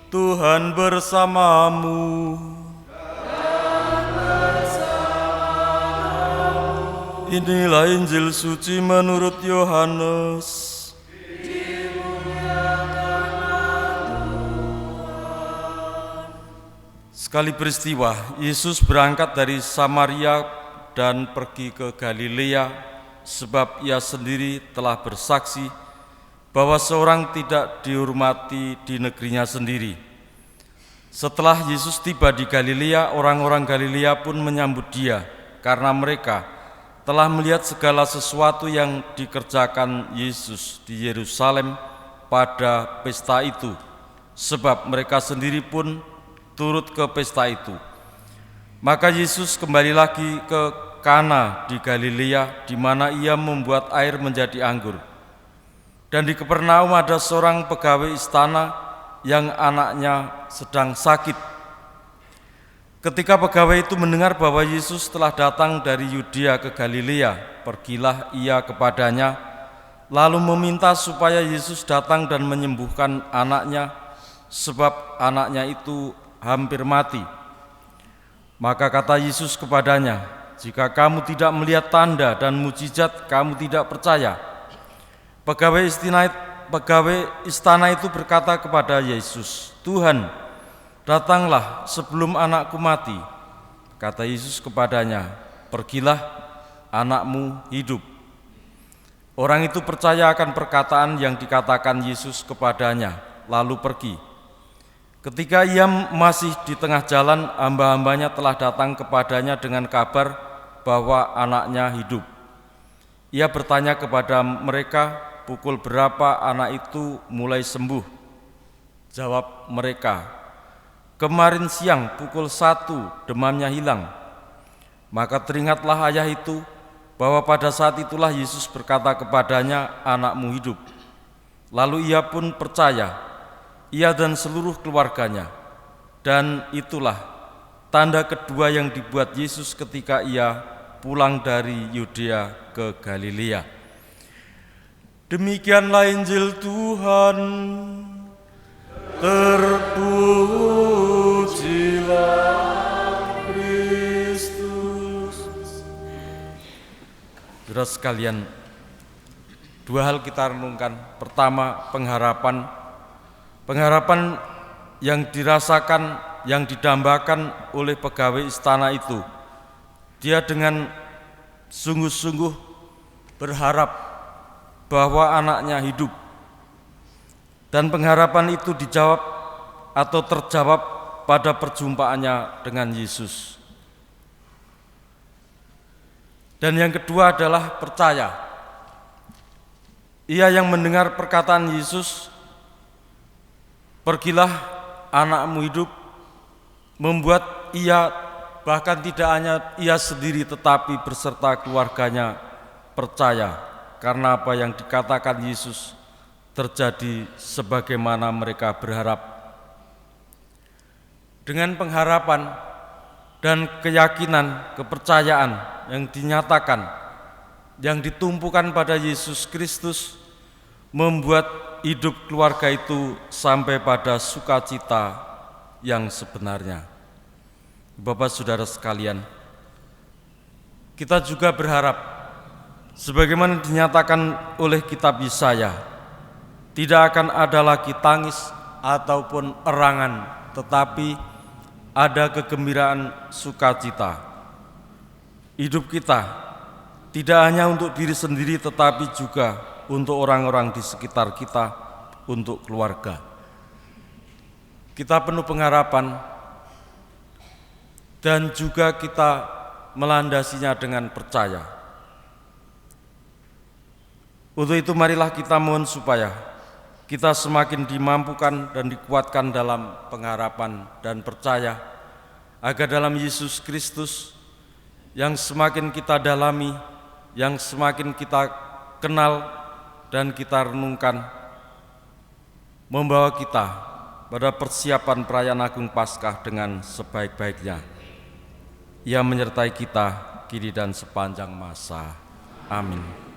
Tuhan bersamamu. Inilah Injil suci menurut Yohanes. Sekali peristiwa, Yesus berangkat dari Samaria dan pergi ke Galilea, sebab ia sendiri telah bersaksi bahwa seorang tidak dihormati di negerinya sendiri. Setelah Yesus tiba di Galilea, orang-orang Galilea pun menyambut dia, karena mereka telah melihat segala sesuatu yang dikerjakan Yesus di Yerusalem pada pesta itu, sebab mereka sendiri pun turut ke pesta itu. Maka Yesus kembali lagi ke Kana di Galilea, di mana ia membuat air menjadi anggur. Dan di Kapernaum ada seorang pegawai istana yang anaknya sedang sakit. Ketika pegawai itu mendengar bahwa Yesus telah datang dari Yudea ke Galilea, pergilah ia kepadanya, lalu meminta supaya Yesus datang dan menyembuhkan anaknya, sebab anaknya itu hampir mati. Maka kata Yesus kepadanya, "Jika kamu tidak melihat tanda dan mukjizat, kamu tidak percaya." Pegawai istana itu berkata kepada Yesus, "Tuhan, datanglah sebelum anakku mati." Kata Yesus kepadanya, "Pergilah, anakmu hidup." Orang itu percaya akan perkataan yang dikatakan Yesus kepadanya, lalu pergi. Ketika ia masih di tengah jalan, hamba-hambanya telah datang kepadanya dengan kabar bahwa anaknya hidup. Ia bertanya kepada mereka, "Pukul berapa anak itu mulai sembuh?" Jawab mereka, "Kemarin siang pukul 1 demamnya hilang." Maka teringatlah ayah itu bahwa pada saat itulah Yesus berkata kepadanya, "Anakmu hidup." Lalu ia pun percaya, ia dan seluruh keluarganya. Dan itulah tanda kedua yang dibuat Yesus ketika ia pulang dari Yudea ke Galilea. Demikianlah Injil Tuhan. Terpujilah Kristus. Saudara sekalian, dua hal kita renungkan. Pertama, pengharapan yang dirasakan, yang didambakan oleh pegawai istana itu. Dia dengan sungguh-sungguh berharap bahwa anaknya hidup, dan pengharapan itu dijawab atau terjawab pada perjumpaannya dengan Yesus. Dan yang kedua adalah percaya. Ia yang mendengar perkataan Yesus, "Pergilah, anakmu hidup," membuat ia, bahkan tidak hanya ia sendiri tetapi beserta keluarganya percaya, karena apa yang dikatakan Yesus terjadi sebagaimana mereka berharap. Dengan pengharapan dan keyakinan, kepercayaan yang dinyatakan, yang ditumpukan pada Yesus Kristus, membuat hidup keluarga itu sampai pada sukacita yang sebenarnya. Bapak saudara sekalian, kita juga berharap, sebagaimana dinyatakan oleh kitab Yesaya, tidak akan ada lagi tangis ataupun erangan, tetapi ada kegembiraan sukacita. Hidup kita tidak hanya untuk diri sendiri, tetapi juga untuk orang-orang di sekitar kita, untuk keluarga. Kita penuh pengharapan dan juga kita melandasinya dengan percaya. Untuk itu marilah kita mohon supaya kita semakin dimampukan dan dikuatkan dalam pengharapan dan percaya, agar dalam Yesus Kristus yang semakin kita dalami, yang semakin kita kenal dan kita renungkan, membawa kita pada persiapan perayaan Agung Paskah dengan sebaik-baiknya. Ia menyertai kita kini dan sepanjang masa. Amin.